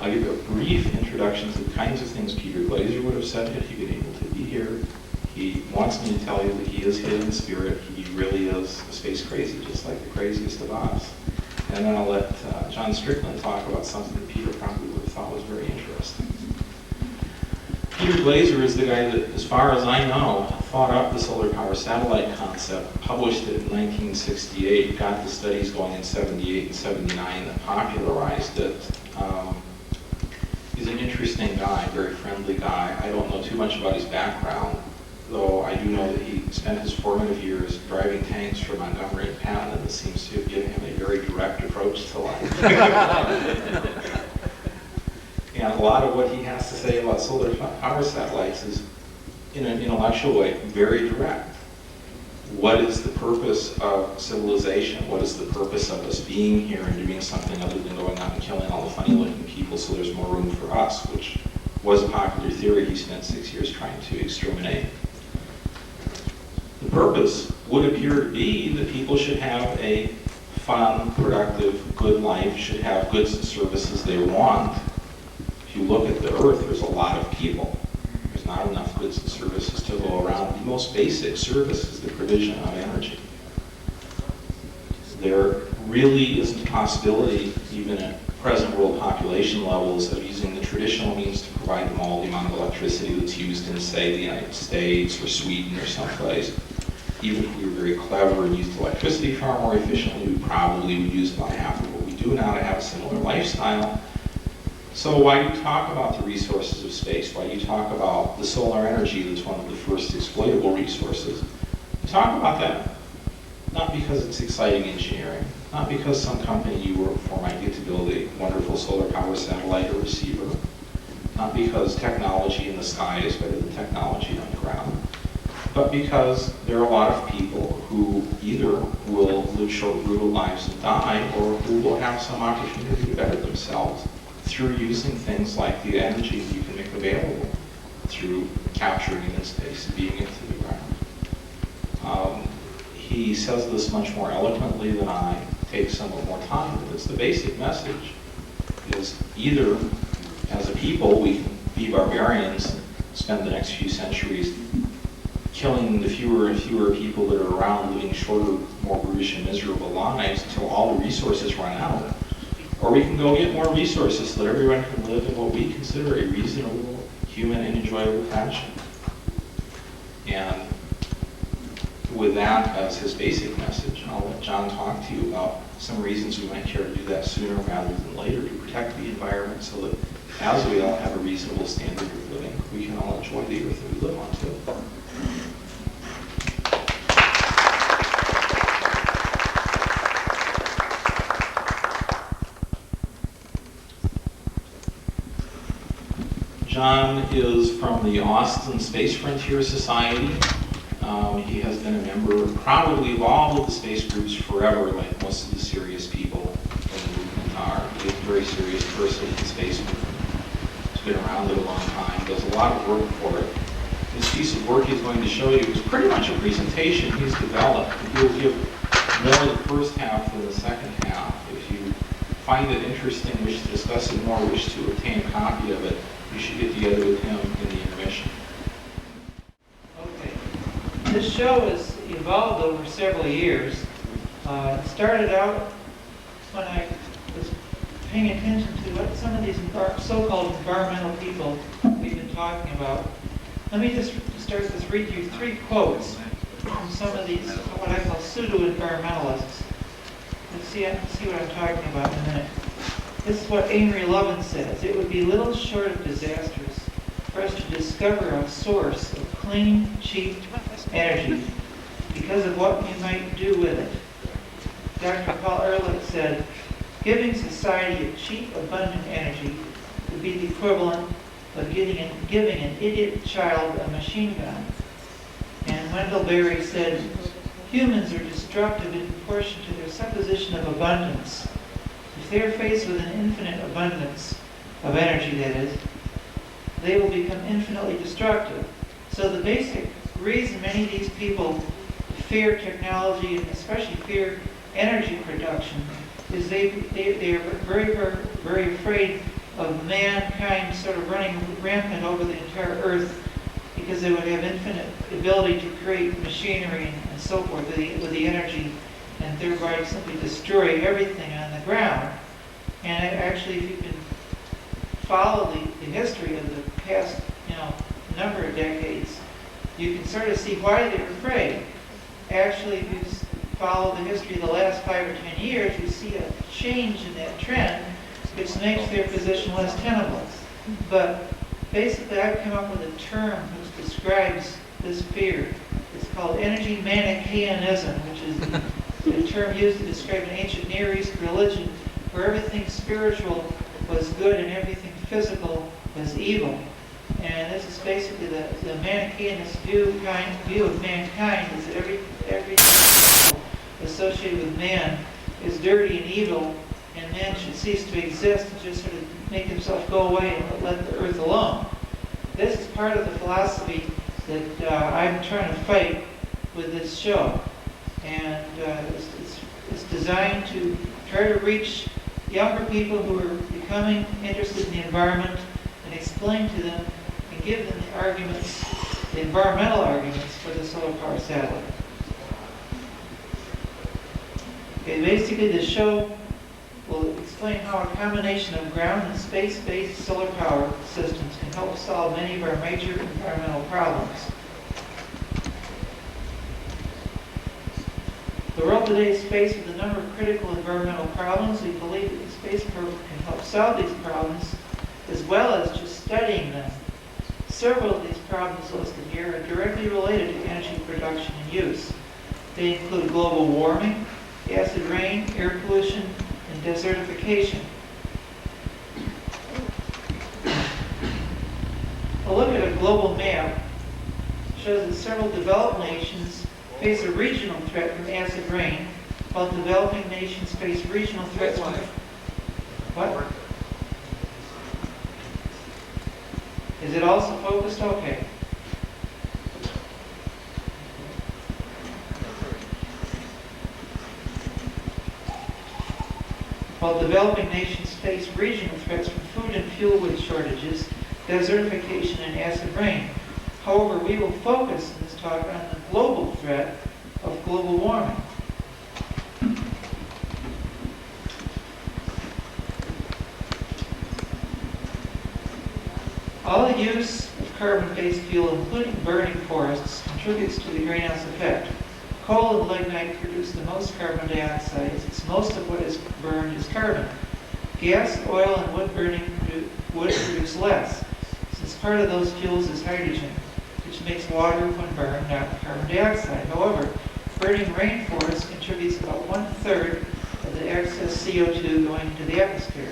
I'll give you a brief introduction to the kinds of things Peter Glaser would have said had he been able to be here. He wants me to tell you that he is hid in spirit. He really is a space crazy, just like the craziest of us. And then I'll let John Strickland talk about something that Peter probably would have thought was very interesting. Peter Glaser is the guy that, as far as I know, thought up the solar power satellite concept, published it in 1968, got the studies going in 78 and 79, and popularized it. He's an interesting guy, very friendly guy. I don't know too much about his background, though I do know that he spent his formative years driving tanks for Montgomery and Patton, and this seems to have given him a very direct approach to life. And a lot of what he has to say about solar power satellites is, in an intellectual way, very direct. What is the purpose of civilization? What is the purpose of us being here and doing something other than going out and killing all the funny-looking people so there's more room for us, which was a popular theory he spent 6 years trying to exterminate. The purpose would appear to be that people should have a fun, productive, good life, should have goods and services they want. If you look at the Earth, there's a lot of people. There's not enough goods and services to go around. The most basic service is the provision of energy. There really isn't a possibility, even at present world population levels, of using the traditional means to provide them all the amount of electricity that's used in, say, the United States or Sweden or someplace. Even if we were very clever and used electricity far more efficiently, we probably would use about half of what we do now to have a similar lifestyle. So why do you talk about the resources of space? Why do you talk about the solar energy that's one of the first exploitable resources? You talk about that not because it's exciting engineering, not because some company you work for might get to build a wonderful solar power satellite or receiver, not because technology in the sky is better than technology on the ground, but because there are a lot of people who either will live short, brutal lives and die, or who will have some opportunity to better themselves through using things like the energy you can make available through capturing it in space and being it to the ground. He says this much more eloquently than I, takes somewhat more time, but it's the basic message, is either as a people we can be barbarians and spend the next few centuries killing the fewer and fewer people that are around, living shorter, more brutish and miserable lives until all the resources run out. Or we can go get more resources so that everyone can live in what we consider a reasonable, human, and enjoyable fashion. And with that as his basic message, I'll let John talk to you about some reasons we might care to do that sooner rather than later to protect the environment so that as we all have a reasonable standard of living, we can all enjoy the earth that we live on too. John is from the Austin Space Frontier Society. He has been a member probably of all of the space groups forever, like most of the serious people in the movement are. He's a very serious person in the space movement. He's been around it a long time, does a lot of work for it. This piece of work he's going to show you is pretty much a presentation he's developed. He'll give more the first half than the second half. If you find it interesting, wish to discuss it more, wish to obtain a copy of it, you should get together with him in the intermission. Okay. This show has evolved over several years. It started out when I was paying attention to what some of these so-called environmental people we've been talking about. Let me just start with read you 3 quotes from some of these, what I call pseudo-environmentalists. You'll see what I'm talking about in a minute. This is what Amory Lovin says. It would be little short of disastrous for us to discover a source of clean, cheap energy because of what we might do with it. Dr. Paul Ehrlich said, giving society a cheap, abundant energy would be the equivalent of giving an idiot child a machine gun. And Wendell Berry said, humans are destructive in proportion to their supposition of abundance. If they are faced with an infinite abundance of energy, that is, they will become infinitely destructive. So the basic reason many of these people fear technology, and especially fear energy production, is they are very, very, very afraid of mankind sort of running rampant over the entire Earth, because they would have infinite ability to create machinery and so forth with the energy, and thereby simply destroy everything on the ground. And actually, if you can follow the history of the past, number of decades, you can sort of see why they're afraid. Actually, if you follow the history of the last 5 or 10 years, you see a change in that trend, which makes their position less tenable. But basically, I've come up with a term which describes this fear. It's called energy Manichaeanism, which is the term used to describe an ancient Near East religion where everything spiritual was good and everything physical was evil. And this is basically the Manichaeist view of mankind, is that everything associated with man is dirty and evil, and man should cease to exist and just sort of make himself go away and let the earth alone. This is part of the philosophy that I'm trying to fight with this show. And it's designed to try to reach younger people who are becoming interested in the environment and explain to them and give them the arguments, the environmental arguments for the solar power satellite. Okay, basically the show will explain how a combination of ground and space-based solar power systems can help solve many of our major environmental problems. The world today is faced with a number of critical environmental problems. We believe that the space program can help solve these problems, as well as just studying them. Several of these problems listed here are directly related to energy production and use. They include global warming, acid rain, air pollution, and desertification. A look at a global map shows that several developed nations face a regional threat from acid rain, while developing nations face regional threats from... What? Is it also focused? Okay. While developing nations face regional threats from food and fuel wood shortages, desertification, and acid rain. However, we will focus in this talk on the global threat of global warming. All the use of carbon-based fuel, including burning forests, contributes to the greenhouse effect. Coal and lignite produce the most carbon dioxide, since most of what is burned is carbon. Gas, oil, and wood burning would produce less, since part of those fuels is hydrogen, which makes water when burned, not carbon dioxide. However, burning rainforests contributes about 1/3 of the excess CO2 going into the atmosphere.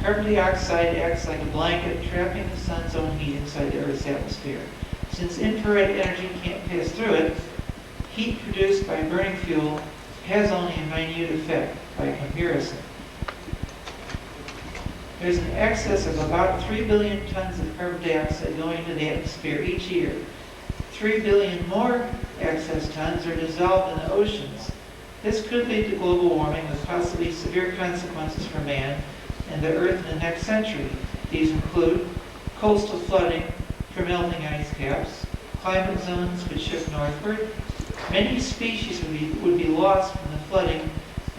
Carbon dioxide acts like a blanket, trapping the sun's own heat inside the Earth's atmosphere. Since infrared energy can't pass through it, heat produced by burning fuel has only a minute effect by comparison. There's an excess of about 3 billion tons of carbon dioxide going into the atmosphere each year. 3 billion more excess tons are dissolved in the oceans. This could lead to global warming with possibly severe consequences for man and the Earth in the next century. These include coastal flooding from melting ice caps, climate zones could shift northward, many species would be lost from the flooding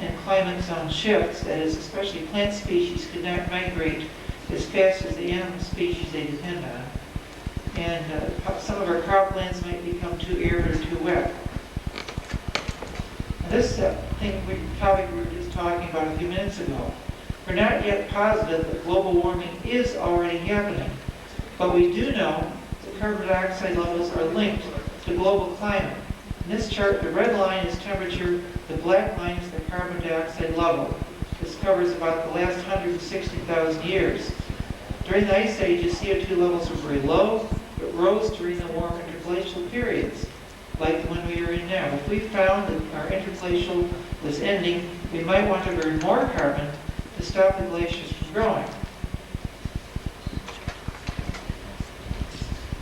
and climate zone shifts, that is, especially plant species could not migrate as fast as the animal species they depend on. And some of our croplands might become too arid or too wet. Now this topic we were just talking about a few minutes ago. We're not yet positive that global warming is already happening, but we do know that carbon dioxide levels are linked to global climate. In this chart, the red line is temperature, the black line is the carbon dioxide level. This covers about the last 160,000 years. During the ice ages, CO2 levels were very low, but rose during the warm interglacial periods, like the one we are in now. If we found that our interglacial was ending, we might want to burn more carbon to stop the glaciers from growing.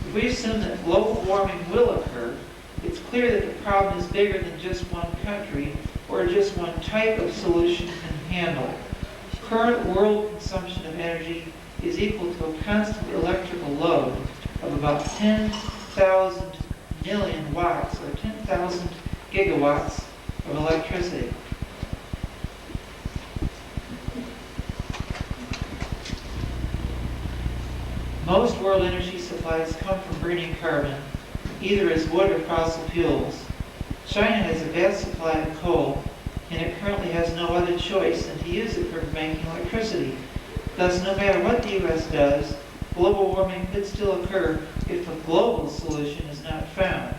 If we assume that global warming will occur, it's clear that the problem is bigger than just one country or just one type of solution can handle. Current world consumption of energy is equal to a constant electrical load of about 10,000 million watts, or 10,000 gigawatts of electricity. Most world energy supplies come from burning carbon, either as wood or fossil fuels. China has a vast supply of coal, and it currently has no other choice than to use it for making electricity. Thus, no matter what the U.S. does, global warming could still occur if a global solution is not found.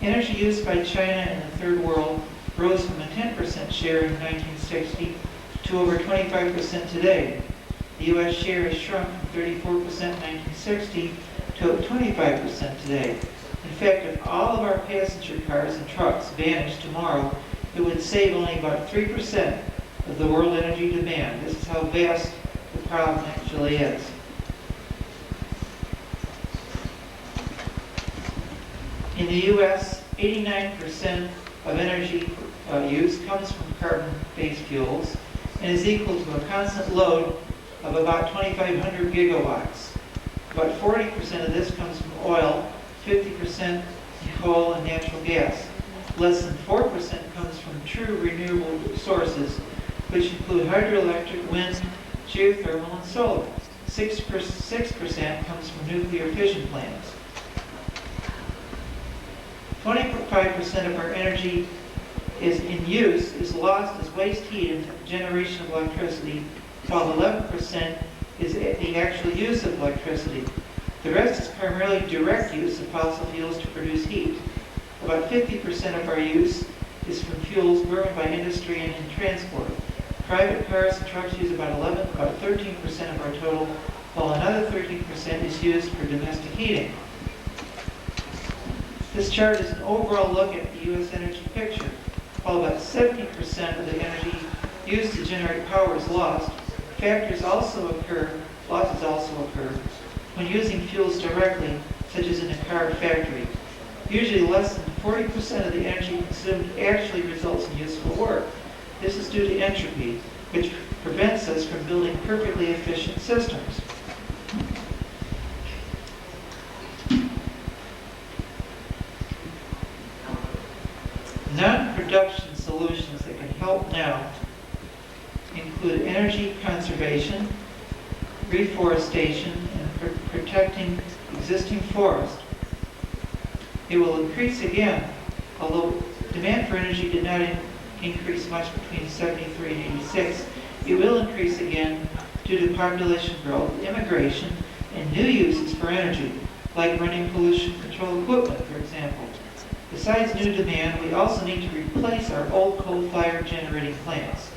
Energy used by China in the Third World rose from a 10% share in 1960 to over 25% today. The U.S. share has shrunk from 34% in 1960 to 25% today. In fact, if all of our passenger cars and trucks vanished tomorrow, it would save only about 3% of the world energy demand. This is how vast the problem actually is. In the U.S., 89% of energy use comes from carbon-based fuels and is equal to a constant load of about 2,500 gigawatts. About 40% of this comes from oil, 50% from coal and natural gas. Less than 4% comes from true renewable sources, which include hydroelectric, wind, geothermal, and solar. 6% comes from nuclear fission plants. 25% of our energy is lost as waste heat in the generation of electricity, while 11% is the actual use of electricity. The rest is primarily direct use of fossil fuels to produce heat. About 50% of our use is from fuels burned by industry and in transport. Private cars and trucks use about 13% of our total, while another 13% is used for domestic heating. This chart is an overall look at the U.S. energy picture. While about 70% of the energy used to generate power is lost, losses also occur when using fuels directly, such as in a car or factory. Usually less than 40% of the energy consumed actually results in useful work. This is due to entropy, which prevents us from building perfectly efficient systems. Non-production solutions that can help now include energy conservation, reforestation, and protecting existing forests. It will increase again, although demand for energy did not increase much between 73 and 86. It will increase again due to population growth, immigration, and new uses for energy, like running pollution control equipment, for example. Besides new demand, we also need to replace our old coal-fired generating plants.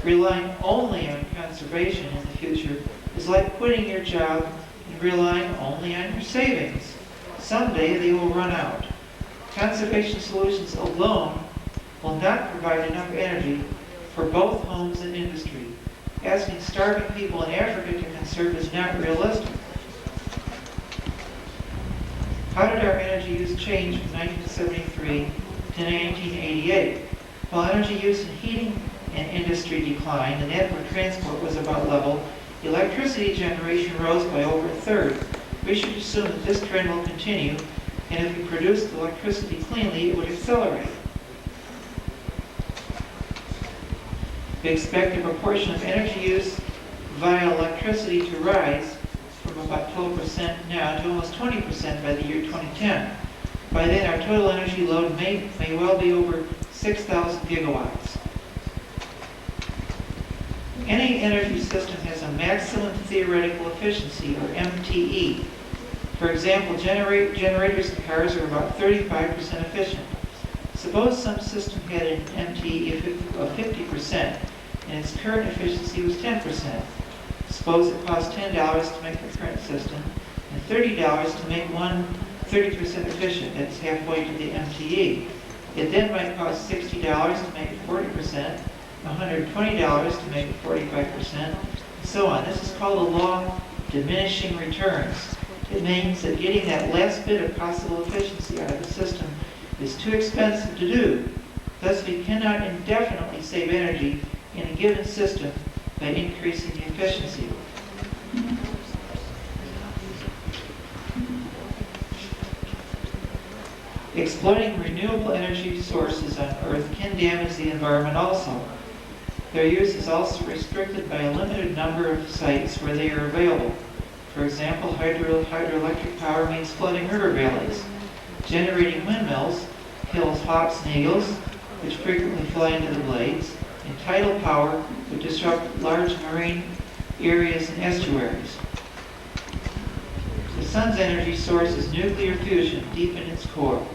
Relying only on conservation in the future is like quitting your job and relying only on your savings. Someday they will run out. Conservation solutions alone will not provide enough energy for both homes and industry. Asking starving people in Africa to conserve is not realistic. How did our energy use change from 1973 to 1988? While energy use in heating and industry declined and network transport was about level, electricity generation rose by over a third. We should assume that this trend will continue, and if we produced electricity cleanly, it would accelerate. We expect the proportion of energy use via electricity to rise from about 12% now to almost 20% by the year 2010. By then, our total energy load may well be over 6,000 gigawatts. Any energy system has a maximum theoretical efficiency, or MTE. For example, generators in cars are about 35% efficient. Suppose some system had an MTE of 50% and its current efficiency was 10%. Suppose it costs $10 to make the current system and $30 to make one 30% efficient. That's halfway to the MTE. It then might cost $60 to make it 40%, $120 to make it 45%, and so on. This is called the law of diminishing returns. It means that getting that last bit of possible efficiency out of the system is too expensive to do. Thus, we cannot indefinitely save energy in a given system by increasing the efficiency. Exploiting renewable energy sources on Earth can damage the environment also. Their use is also restricted by a limited number of sites where they are available. For example, hydroelectric power means flooding river valleys. Generating windmills kills hawks and eagles, which frequently fly into the blades, and tidal power would disrupt large marine areas and estuaries. The sun's energy source is nuclear fusion deep in its core.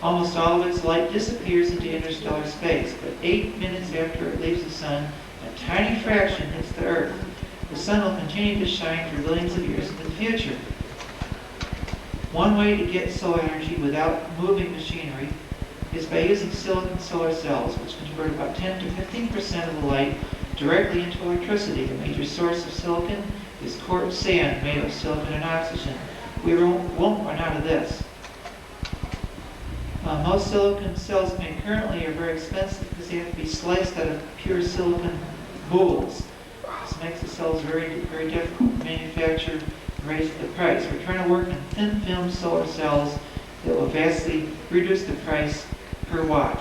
Almost all of its light disappears into interstellar space, but 8 minutes after it leaves the sun, a tiny fraction hits the Earth. The sun will continue to shine for billions of years into the future. One way to get solar energy without moving machinery is by using silicon solar cells, which convert about 10 to 15% of the light directly into electricity. A major source of silicon is quartz sand made of silicon and oxygen. We won't run out of this. Most silicon cells made currently are very expensive because they have to be sliced out of pure silicon boules. This makes the cells very, very difficult to manufacture and raise the price. We're trying to work on thin film solar cells that will vastly reduce the price per watt.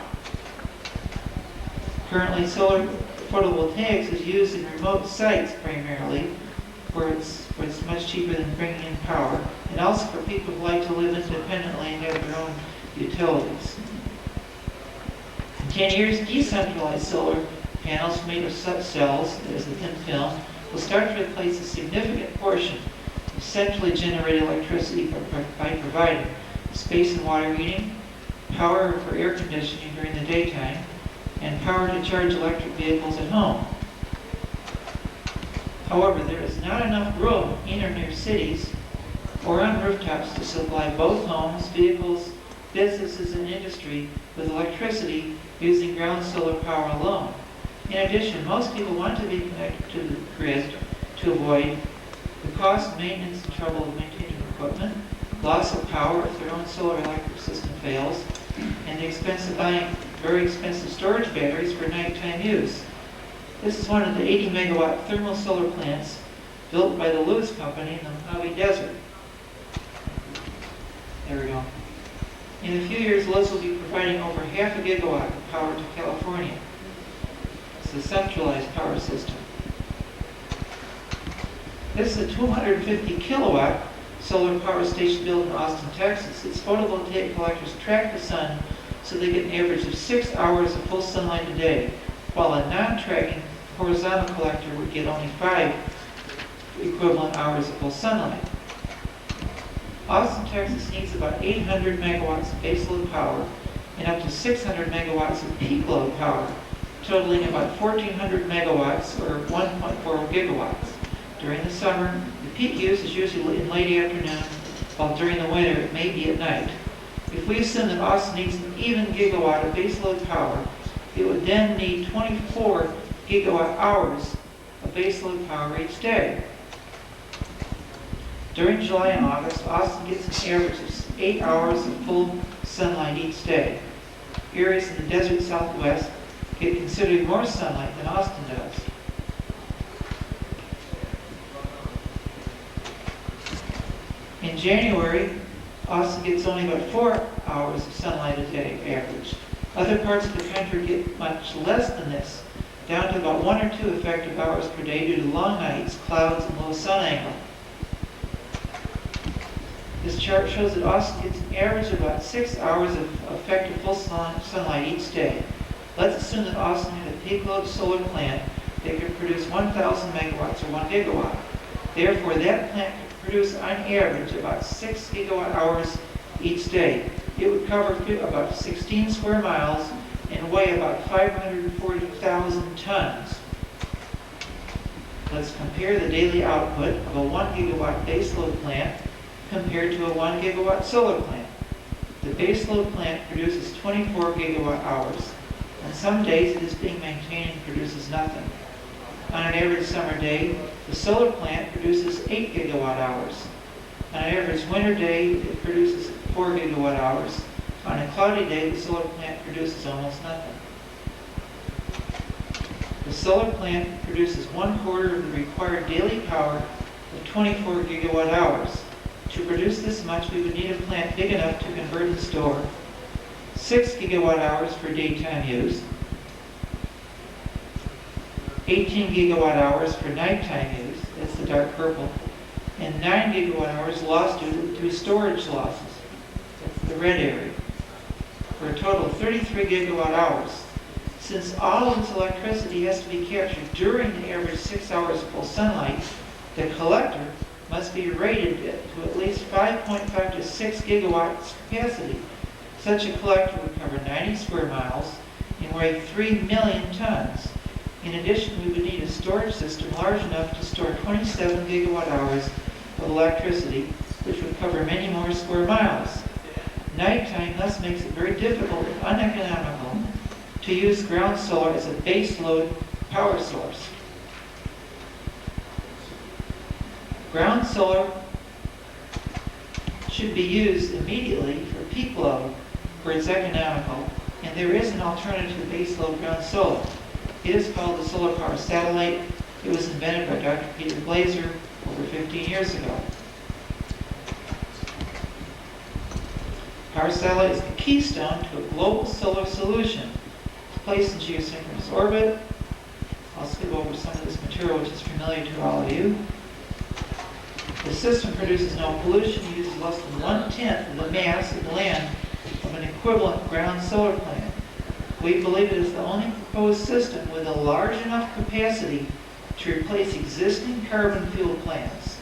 Currently, solar photovoltaics is used in remote sites primarily, where it's much cheaper than bringing in power, and also for people who like to live independently and have their own utilities. In 10 years, decentralized solar panels made of such cells, as the thin film, will start to replace a significant portion of centrally generated electricity by providing space and water heating, power for air conditioning during the daytime, and power to charge electric vehicles at home. However, there is not enough room in or near cities or on rooftops to supply both homes, vehicles, businesses, and industry with electricity using ground solar power alone. In addition, most people want to be connected to the grid to avoid the cost, maintenance, and trouble of maintaining equipment, loss of power if their own solar electric system fails, and the expense of buying very expensive storage batteries for nighttime use. This is one of the 80 megawatt thermal solar plants built by the Lewis Company in the Mojave Desert. There we go. In a few years, Lewis will be providing over half a gigawatt of power to California. It's a centralized power system. This is a 250 kilowatt solar power station built in Austin, Texas. Its photovoltaic collectors track the sun so they get an average of 6 hours of full sunlight a day, while a non-tracking horizontal collector would get only 5 equivalent hours of full sunlight. Austin, Texas needs about 800 megawatts of baseload power and up to 600 megawatts of peak load power, totaling about 1,400 megawatts or 1.4 gigawatts. During the summer, the peak use is usually in late afternoon, while during the winter it may be at night. If we assume that Austin needs an even gigawatt of baseload power, it would then need 24 gigawatt hours of baseload power each day. During July and August, Austin gets an average of 8 hours of full sunlight each day. Areas in the desert southwest get considerably more sunlight than Austin does. In January, Austin gets only about 4 hours of sunlight a day average. Other parts of the country get much less than this, down to about 1 or 2 effective hours per day due to long nights, clouds, and low sun angle. This chart shows that Austin gets an average of about 6 hours of effective full sunlight each day. Let's assume that Austin had a peak load solar plant that could produce 1,000 megawatts or 1 gigawatt. Therefore, that plant could produce on average about 6 gigawatt hours each day. It would cover about 16 square miles and weigh about 540,000 tons. Let's compare the daily output of a 1 gigawatt baseload plant compared to a 1 gigawatt solar plant. The baseload plant produces 24 gigawatt hours. On some days it is being maintained and produces nothing. On an average summer day, the solar plant produces 8 gigawatt hours. On an average winter day, it produces 4 gigawatt hours. On a cloudy day, the solar plant produces almost nothing. The solar plant produces 1/4 of the required daily power of 24 gigawatt hours. To produce this much, we would need a plant big enough to convert and store 6 gigawatt hours for daytime use, 18 gigawatt hours for nighttime use, that's the dark purple, and 9 gigawatt hours lost due to storage losses, that's the red area, for a total of 33 gigawatt hours. Since all of its electricity has to be captured during the average 6 hours of full sunlight, the collector must be rated to at least 5.5 to 6 gigawatts capacity. Such a collector would cover 90 square miles and weigh 3 million tons. In addition, we would need a storage system large enough to store 27 gigawatt hours of electricity, which would cover many more square miles. Nighttime thus makes it very difficult and uneconomical to use ground solar as a base load power source. Ground solar should be used immediately for peak load where it's economical, and there is an alternative to base load ground solar. It is called the solar power satellite. It was invented by Dr. Peter Glaser over 15 years ago. Power satellite is the keystone to a global solar solution. It's placed in geosynchronous orbit. I'll skip over some of this material which is familiar to all of you. The system produces no pollution, uses less than 1/10 of the mass of land of an equivalent ground solar plant. We believe it is the only proposed system with a large enough capacity to replace existing carbon fuel plants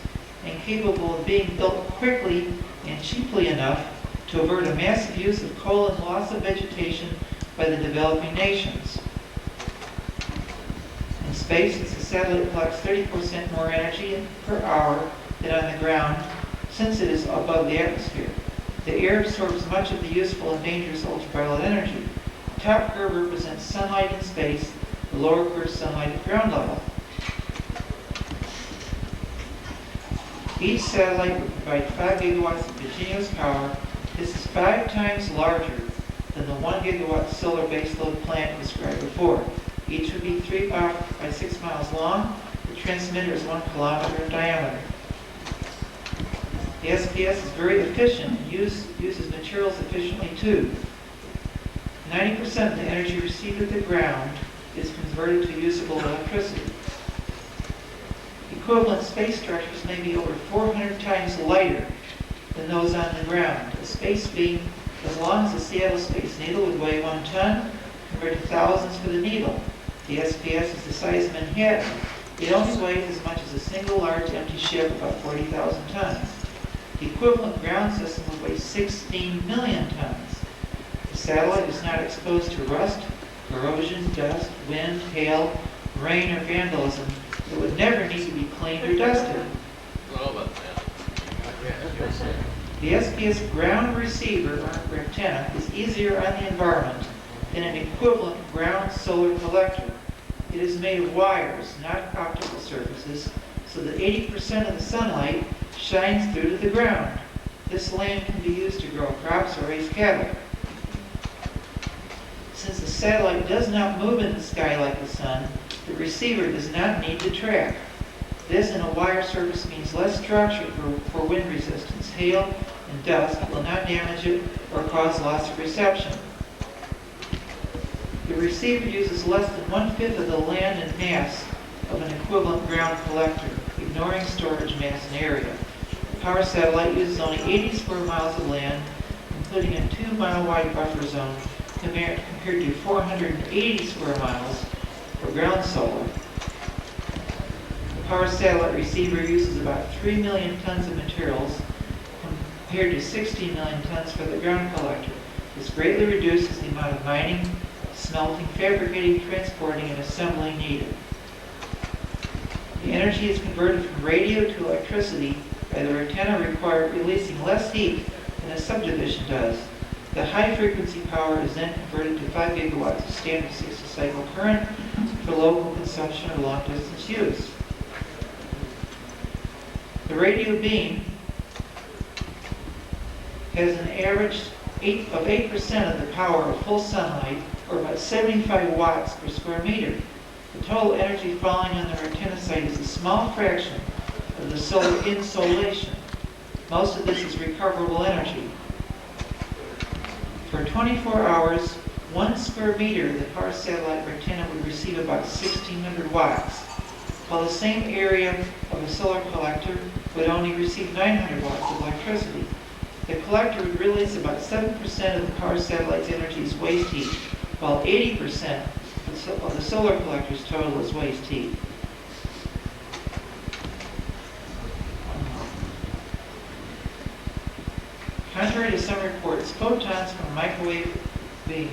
and capable of being built quickly and cheaply enough to avert a massive use of coal and loss of vegetation by the developing nations. In space, the satellite collects 30% more energy per hour than on the ground, since it is above the atmosphere. The air absorbs much of the useful and dangerous ultraviolet energy. The top curve represents sunlight in space, the lower curve sunlight at ground level. Each satellite would provide 5 gigawatts of continuous power. This is 5 times larger than the 1 gigawatt solar baseload plant described before. Each would be 3 by 6 miles long. The transmitter is 1 kilometer in diameter. The SPS is very efficient and uses materials efficiently too. 90% of the energy received at the ground is converted to usable electricity. Equivalent space structures may be over 400 times lighter than those on the ground. A space beam, as long as the Seattle Space Needle, would weigh 1 ton, compared to thousands for the needle. The SPS is the size of Manhattan. It only weighs as much as a single large empty ship, about 40,000 tons. The equivalent ground system would weigh 16 million tons. The satellite is not exposed to rust, corrosion, dust, wind, hail, rain, or vandalism. It would never need to be cleaned or dusted. The SPS ground receiver, or antenna, is easier on the environment than an equivalent ground solar collector. It is made of wires, not optical surfaces, so that 80% of the sunlight shines through to the ground. This land can be used to grow crops or raise cattle. Since the satellite does not move in the sky like the sun, the receiver does not need to track. This in a wire surface means less structure for wind resistance. Hail and dust will not damage it or cause loss of reception. The receiver uses less than 1/5 of the land and mass of an equivalent ground collector, ignoring storage mass and area. The power satellite uses only 80 square miles of land, including a 2-mile-wide buffer zone, compared to 480 square miles for ground solar. The power satellite receiver uses about 3 million tons of materials, compared to 16 million tons for the ground collector. This greatly reduces the amount of mining, smelting, fabricating, transporting, and assembling needed. The energy is converted from radio to electricity by the antenna, releasing less heat than a subdivision does. The high-frequency power is then converted to 5 gigawatts of standard 60-cycle current for local consumption or long-distance use. The radio beam has an average of 8% of the power of full sunlight, or about 75 watts per square meter. The total energy falling on the retinosite is a small fraction of the solar insolation. Most of this is recoverable energy. For 24 hours, 1 square meter of the car satellite retina would receive about 1,600 watts, while the same area of a solar collector would only receive 900 watts of electricity. The collector would release about 7% of the car satellite's energy as waste heat, while 80% of the solar collector's total is waste heat. Contrary to some reports, photons from a microwave beam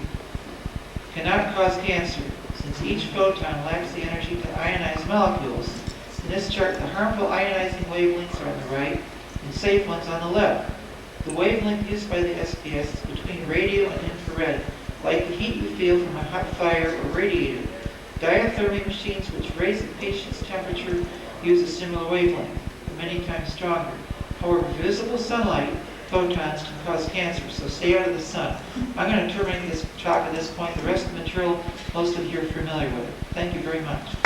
cannot cause cancer, since each photon lacks the energy to ionize molecules. In this chart, the harmful ionizing wavelengths are on the right and safe ones on the left. The wavelength used by the SPS is between radio and infrared, like the heat you feel from a hot fire or radiator. Diathermy machines which raise the patient's temperature use a similar wavelength, many times stronger. However, visible sunlight photons can cause cancer, so stay out of the sun. I'm going to terminate this talk at this point. The rest of the material, most of you are familiar with it. Thank you very much.